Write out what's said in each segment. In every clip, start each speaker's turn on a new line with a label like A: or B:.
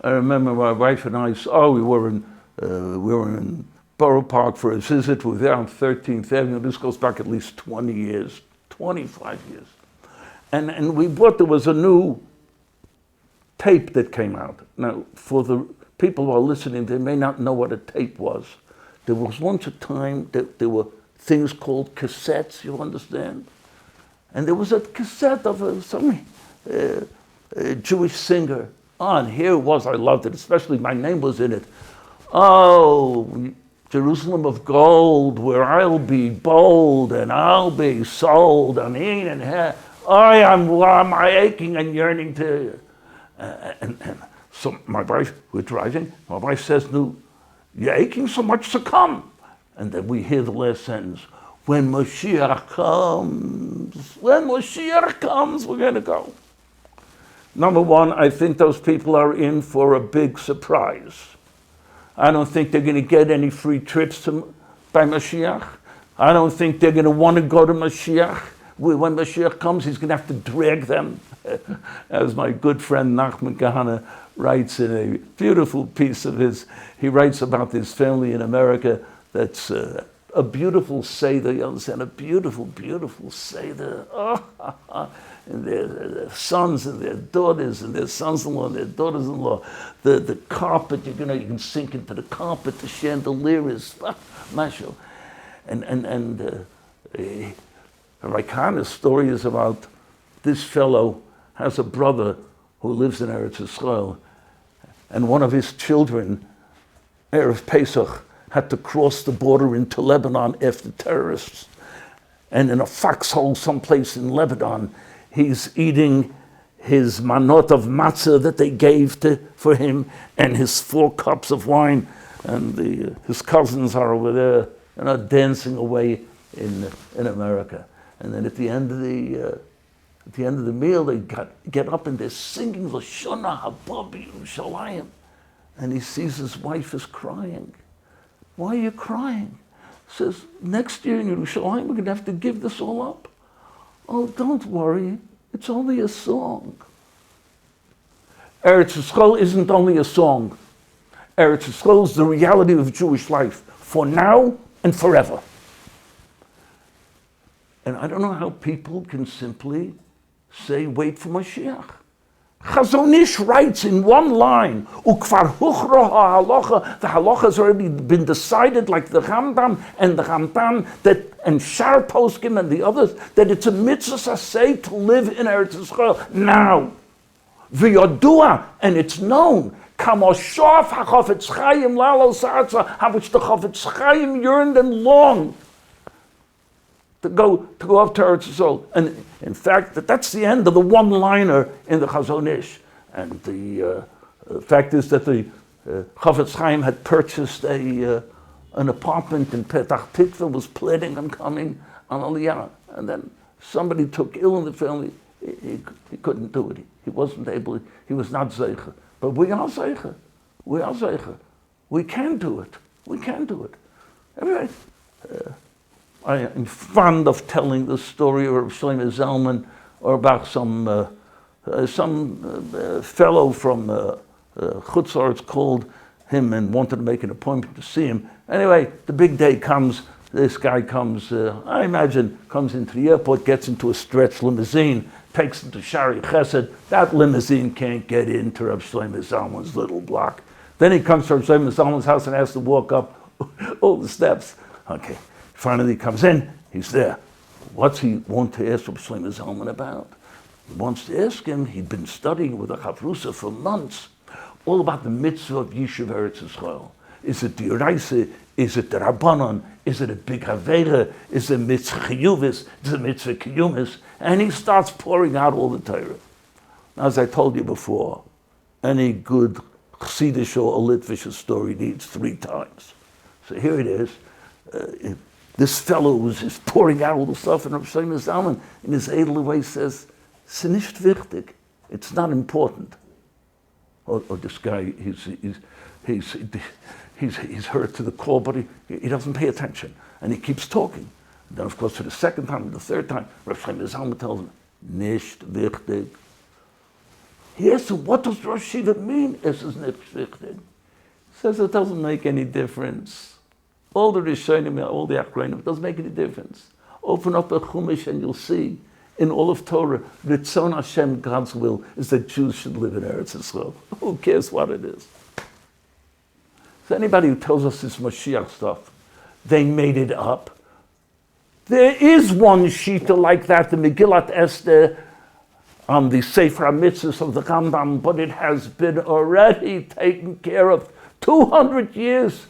A: I remember my wife and I, we were in Borough Park for a visit. We were there on 13th Avenue. This goes back at least 20 years, 25 years. And we bought, there was a new tape that came out. Now, for the people who are listening, they may not know what a tape was. There was once a time that there were things called cassettes, you understand? And there was a cassette of some Jewish singer. And here it was, I loved it, especially my name was in it. Oh, Jerusalem of gold, where I'll be bold and I'll be sold and eat and have. I'm aching and yearning to. And so my wife, we're driving, my wife says, "No, you're aching so much to come." And then we hear the last sentence, when Mashiach comes, we're going to go. Number one, I think those people are in for a big surprise. I don't think they're going to get any free trips by Mashiach. I don't think they're going to want to go to Mashiach. When Mashiach comes, he's going to have to drag them. As my good friend Nachman Kahana writes in a beautiful piece of his, he writes about this family in America that's a beautiful Seder, you understand, a beautiful, beautiful Seder. And their sons and their daughters and their sons-in-law and their daughters-in-law. The carpet, you can sink into the carpet, the chandelier is masho. And Rabbi Kahana's story is about this fellow has a brother who lives in Eretz Yisrael, and one of his children, Erev Pesach, had to cross the border into Lebanon after terrorists. And in a foxhole someplace in Lebanon, he's eating his manot of matzah that they gave for him and his 4 cups of wine. And his cousins are over there, dancing away in America. And then at the end of the meal, they get up and they're singing Lashona Haba B'Yerushalayim. And he sees his wife is crying. Why are you crying? He says, next year in Yerushalayim, we're going to have to give this all up. Oh, don't worry. It's only a song. Eretz Yisrael isn't only a song. Eretz Yisrael is the reality of Jewish life for now and forever. And I don't know how people can simply say, wait for Mashiach. Chazon Ish writes in one line, Ukvar huchro ha'halacha, the halacha has already been decided, like the Rambam and the Ramban, and Shar Poskim and the others, that it's a mitzvah saseh to live in Eretz Yisrael now. V'yodua, and it's known, Kamoshof ha'chofetz chayim lalo sarza, how much the chofetz chayim yearned and longed to go up to Eretz Yisrael. And in fact, that's the end of the one-liner in the Chazon Ish. And the fact is that the Chofetz Chaim had purchased an apartment in Petach Tikva, was planning on coming on Aliyah. And then somebody took ill in the family. He couldn't do it. He wasn't able, he was not Zeicher. But we are Zeicher. We are Zeicher. We can do it. We can do it. Anyway, I am fond of telling the story of Shlomo Zalman, or about some fellow from Chutz La'aretz called him and wanted to make an appointment to see him. Anyway, the big day comes. This guy comes, I imagine, comes into the airport, gets into a stretch limousine, takes him to Shari Chesed. That limousine can't get into Reb Shlomo Zalman's little block. Then he comes to Reb Shlomo Zalman's house and has to walk up all the steps. Okay. Finally comes in, he's there. What's he want to ask Rabbi Shlomo Zalman about? He wants to ask him, he'd been studying with a Chavrusa for months, all about the mitzvah of Yishuv Eretz Yisrael. Is it the Yoraisa? Is it the Rabbanon? Is it a big Havera? Is it mitzvah Chiyuvis? Is it mitzvah Kiyumis? And he starts pouring out all the Torah. Now, as I told you before, any good Chassidish or Litvish story needs 3 times. So here it is. This fellow was pouring out all the stuff, and Rabbi Shlomo Zalman, in his edel way, says, "Es nicht wichtig. It's not important." Or this guy, he's heard to the call, but he doesn't pay attention, and he keeps talking. And then, of course, for the second time and the third time, Rabbi Shlomo Zalman tells him, "Nicht wichtig." He asked him, what does Rosh Shiva mean? He says it doesn't make any difference. All the Rishonim, all the Achronim, it doesn't make any difference. Open up a Chumash and you'll see in all of Torah, Ritzon Hashem, God's will, is that Jews should live in Eretz Yisrael. Who cares what it is? So anybody who tells us this Mashiach stuff, they made it up. There is one Shita like that, the Megillat Esther, on the Sefer HaMitzvos of the Rambam, but it has been already taken care of. 200 years,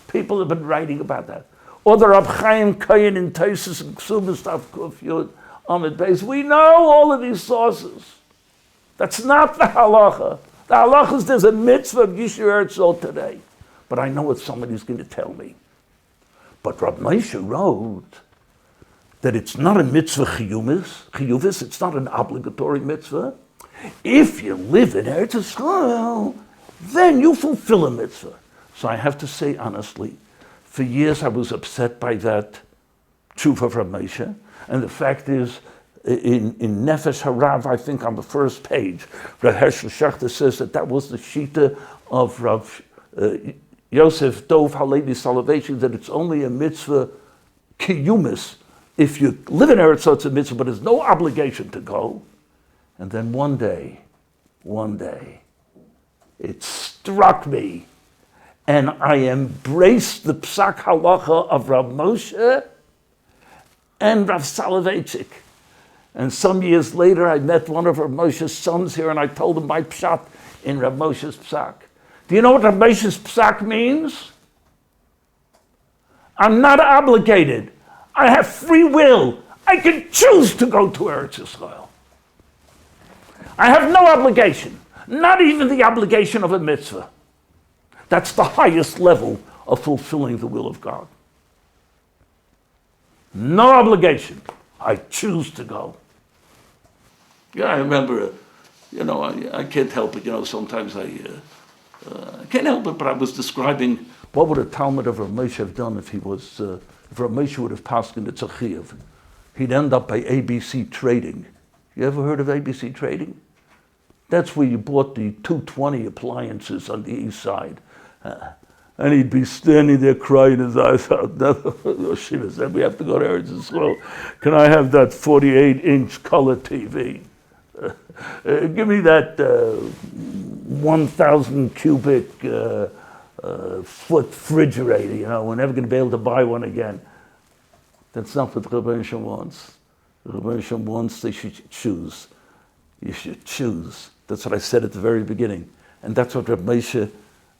A: people have been writing about that. Or the Rab Chaim Kohen in Taisus and Ksubas Tav Kuf Yud Amid Beis. We know all of these sources. That's not the halacha. The halacha is there's a mitzvah of Yishur Eretz today. But I know what somebody's going to tell me. But Rab Moshe wrote that it's not a mitzvah chiyuvis, it's not an obligatory mitzvah. If you live in Eretz Yisrael, then you fulfill a mitzvah. So I have to say honestly, for years I was upset by that tshuva from Moshe, and the fact is, in Nefesh Harav, I think on the first page, Rav Hershel Schachter says that was the shita of Rav Yosef Dov Halevi Soloveitchik, that it's only a mitzvah kiyumis. If you live in Eretz, so it's a mitzvah, but there's no obligation to go. And then one day, it struck me, and I embraced the Psak Halacha of Rav Moshe and Rav Soloveitchik. And some years later, I met one of Rav Moshe's sons here, and I told him my pshat in Rav Moshe's Psak. Do you know what Rav Moshe's Psak means? I'm not obligated. I have free will. I can choose to go to Eretz Yisrael. I have no obligation, not even the obligation of a mitzvah. That's the highest level of fulfilling the will of God. No obligation. I choose to go. Yeah, I remember, I can't help it, sometimes I can't help it, but I was describing what would a Talmud of Rav Moshe have done if Rav Moshe would have passed in the Tzachiev. He'd end up by ABC Trading. You ever heard of ABC Trading? That's where you bought the 220 appliances on the east side. And he'd be standing there crying his eyes out. Shiva said, we have to go to Eretz Yisrael. Can I have that 48-inch color TV? Give me that 1,000 cubic foot refrigerator. We're never going to be able to buy one again. That's not what Rabbi Hashem wants. Rabbi Hashem wants they should choose. You should choose. That's what I said at the very beginning. And that's what Rabbi Moshe's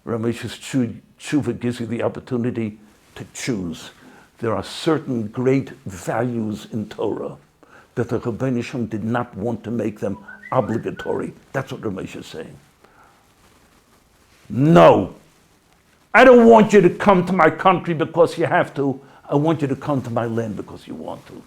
A: tshuva gives you the opportunity to choose. There are certain great values in Torah that the Rabbi Hashem did not want to make them obligatory. That's what Rabbi Moshe is saying. No. I don't want you to come to my country because you have to. I want you to come to my land because you want to.